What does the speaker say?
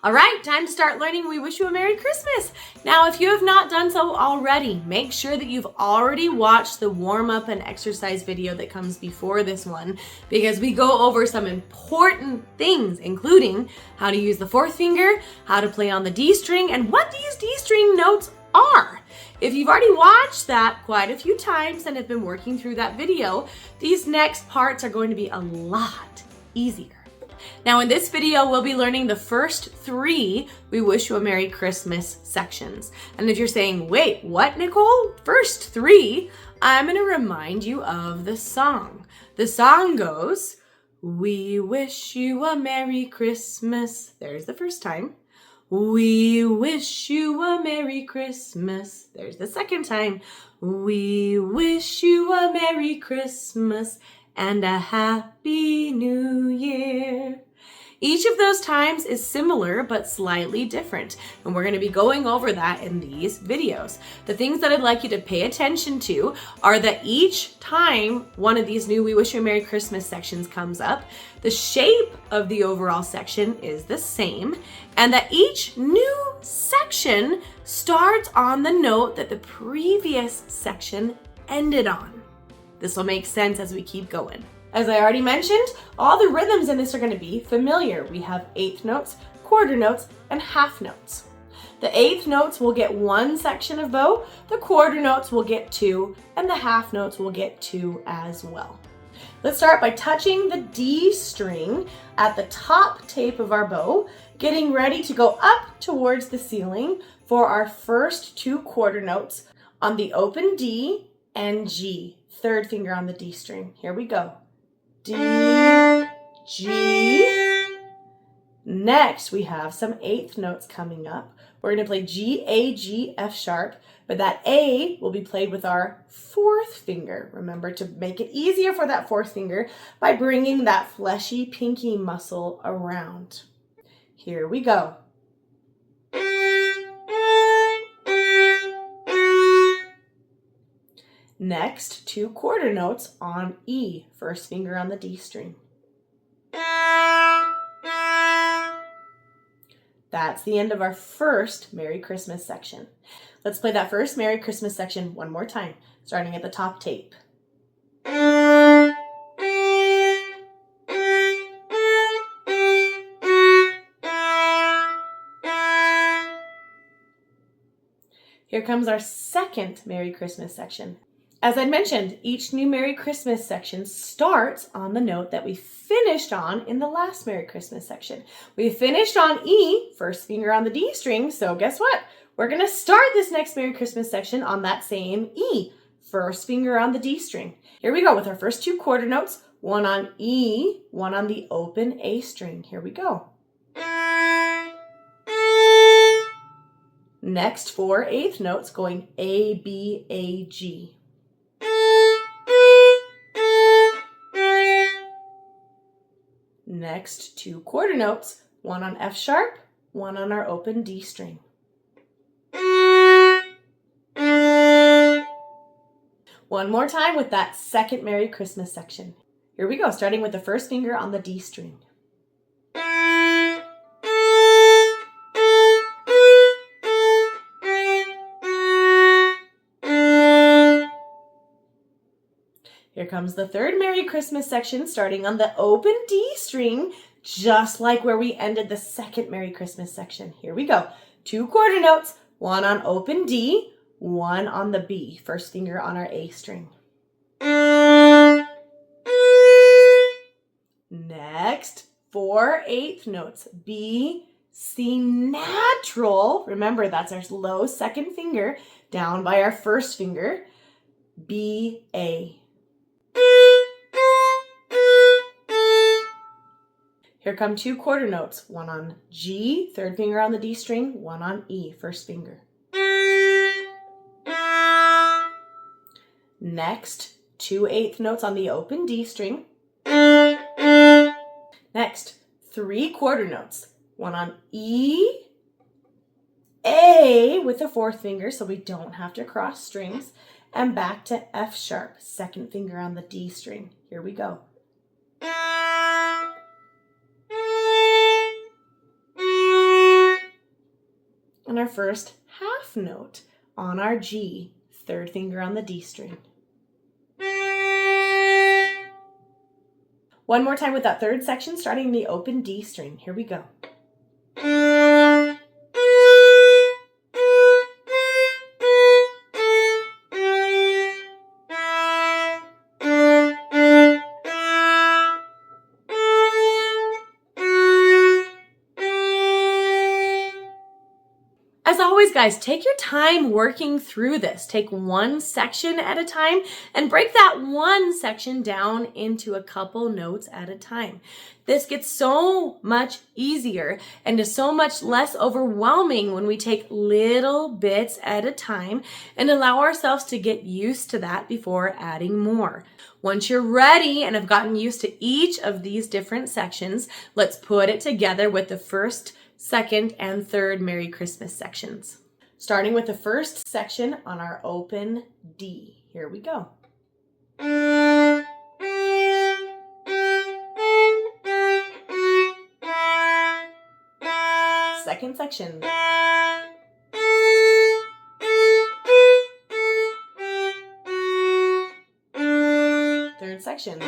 All right, time to start learning We Wish You a Merry Christmas. Now, if you have not done so already, make sure that you've already watched the warm-up and exercise video that comes before this one, because we go over some important things, including how to use the fourth finger, how to play on the D string, and what these D string notes are. If you've already watched that quite a few times and have been working through that video, these next parts are going to be a lot easier. Now in this video, we'll be learning the first 3 We Wish You a Merry Christmas sections. And if you're saying, wait, what, Nicole? First 3? I'm gonna remind you of the song. The song goes, we wish you a Merry Christmas. There's the first time. We wish you a Merry Christmas. There's the second time. We wish you a Merry Christmas and a Happy New Year. Each of those times is similar but slightly different, and we're going to be going over that in these videos. The things that I'd like you to pay attention to are that each time one of these new We Wish You a Merry Christmas sections comes up, the shape of the overall section is the same, and that each new section starts on the note that the previous section ended on. This will make sense as we keep going. As I already mentioned, all the rhythms in this are going to be familiar. We have eighth notes, quarter notes, and half notes. The eighth notes will get 1 section of bow, the quarter notes will get 2, and the half notes will get 2 as well. Let's start by touching the D string at the top tape of our bow, getting ready to go up towards the ceiling for our first 2 quarter notes on the open D and G. Third finger on the D string. Here we go. D, G. Next, we have some eighth notes coming up. We're going to play G, A, G, F sharp, but that A will be played with our 4th finger. Remember to make it easier for that 4th finger by bringing that fleshy pinky muscle around. Here we go. Next, 2 quarter notes on E, first finger on the D string. That's the end of our first Merry Christmas section. Let's play that first Merry Christmas section one more time, starting at the top tape. Here comes our second Merry Christmas section. As I mentioned, each new Merry Christmas section starts on the note that we finished on in the last Merry Christmas section. We finished on E, first finger on the D string, so guess what? We're going to start this next Merry Christmas section on that same E, first finger on the D string. Here we go with our first 2 quarter notes, 1 on E, 1 on the open A string. Here we go. Next, 4 eighth notes going A, B, A, G. Next, 2 quarter notes, 1 on F sharp, 1 on our open D string. One more time with that second Merry Christmas section. Here we go, starting with the first finger on the D string. Here comes the third Merry Christmas section, starting on the open D string, just like where we ended the second Merry Christmas section. Here we go. 2 quarter notes, 1 on open D, 1 on the B, first finger on our A string. Next, 4 eighth notes, B, C natural. Remember, that's our low second finger down by our first finger, B, A. Here come 2 quarter notes, 1 on G, third finger on the D string, 1 on E, first finger. Next, 2 eighth notes on the open D string. Next, 3 quarter notes, 1 on E, A with the 4th finger so we don't have to cross strings, and back to F sharp, second finger on the D string. Here we go. and our first half note on our G, third finger on the D string. One more time with that third section, starting the open D string. Here we go. As always, guys, take your time working through this. Take one section at a time and break that one section down into a couple notes at a time. This gets so much easier and is so much less overwhelming when we take little bits at a time and allow ourselves to get used to that before adding more. Once you're ready and have gotten used to each of these different sections, let's put it together with the first, second, and third Merry Christmas sections. Starting with the first section on our open D. Here we go. Second section. Third section.